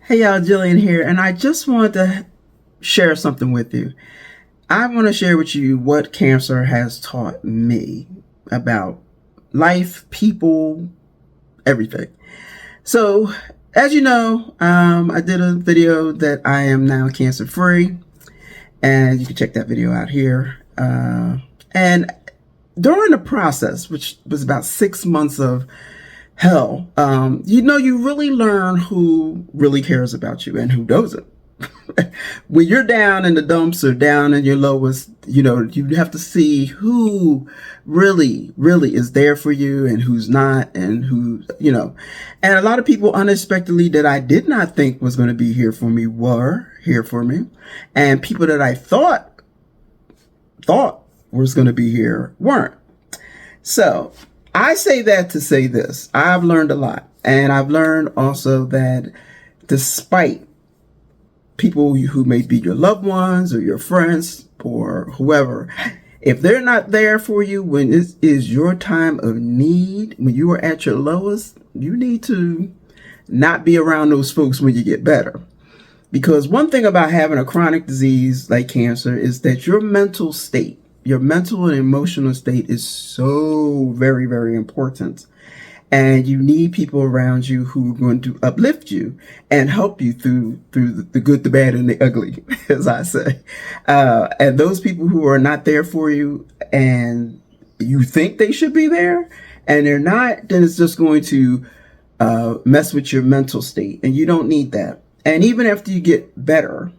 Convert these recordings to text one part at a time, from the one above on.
Hey y'all, Jillian here, and I just wanted to share something with you. I want to share with you what cancer has taught me about life, people, everything. So, as you know, I did a video that I am now cancer free, and you can check that video out here. And during the process, which was about 6 months of hell, you really learn who really cares about you and who doesn't. When you're down in the dumps or down in your lowest, you have to see who really is there for you and who's not, and and a lot of people unexpectedly that I did not think was going to be here for me were here for me. And people that I thought was going to be here weren't. So I say that to say this. I've learned a lot. And I've learned also that despite people who may be your loved ones or your friends or whoever, if they're not there for you when it is your time of need, when you are at your lowest, you need to not be around those folks when you get better. Because one thing about having a chronic disease like cancer is that your mental state, your mental and emotional state is so very, very important. And you need people around you who are going to uplift you and help you through the good, the bad, and the ugly, as I say. And those people who are not there for you and you think they should be there and they're not, then it's just going to mess with your mental state. And you don't need that. And even after you get better,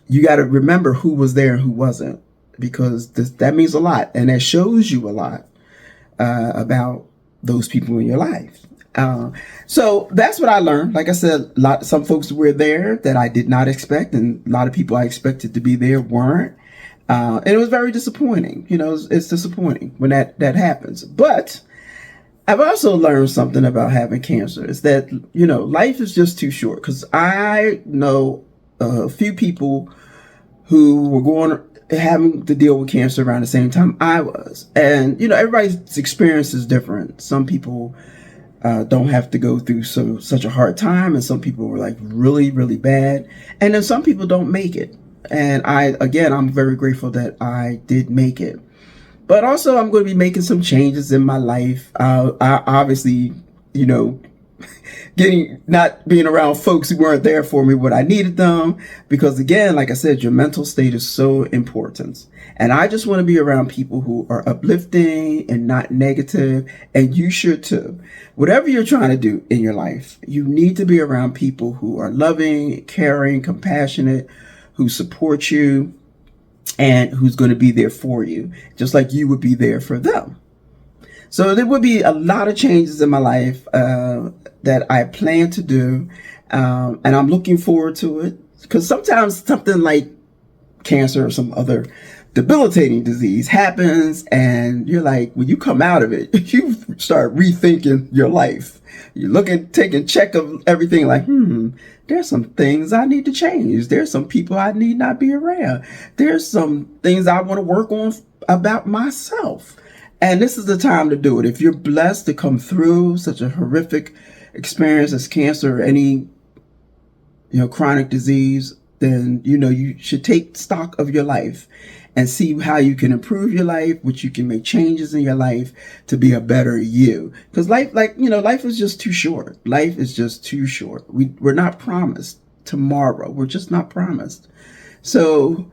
you got to remember who was there and who wasn't, because that means a lot. And that shows you a lot about those people in your life. So that's what I learned. Like I said, some folks were there that I did not expect, and a lot of people I expected to be there weren't. And it was very disappointing. It's disappointing when that happens. But I've also learned something about having cancer is that, life is just too short. Because I know a few people who were having to deal with cancer around the same time I was. And, everybody's experience is different. Some people don't have to go through such a hard time. And some people were like really, really bad. And then some people don't make it. And I'm very grateful that I did make it. But also I'm going to be making some changes in my life. I obviously, not being around folks who weren't there for me when I needed them, because again, like I said, your mental state is so important. And I just want to be around people who are uplifting and not negative, and you should too. Whatever you're trying to do in your life, you need to be around people who are loving, caring, compassionate, who support you, and who's going to be there for you, just like you would be there for them. So there will be a lot of changes in my life that I plan to do, and I'm looking forward to it, because sometimes something like cancer or some other debilitating disease happens, and you're like, when you come out of it, you start rethinking your life. You're taking check of everything like, there's some things I need to change. There's some people I need not be around. There's some things I want to work on about myself. And this is the time to do it. If you're blessed to come through such a horrific experience as cancer or any, chronic disease, then, you should take stock of your life and see how you can improve your life, which you can make changes in your life to be a better you. Because life is just too short. Life is just too short. We're not promised tomorrow. We're just not promised. So,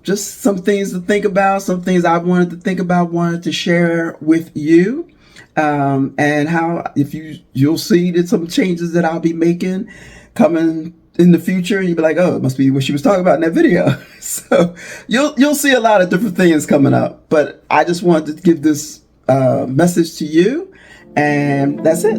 just some things to think about, some things I wanted to think about, wanted to share with you. And how, if you'll see that some changes that I'll be making coming in the future, you'll be like, oh, it must be what she was talking about in that video. So you'll see a lot of different things coming up, but I just wanted to give this message to you, and that's it.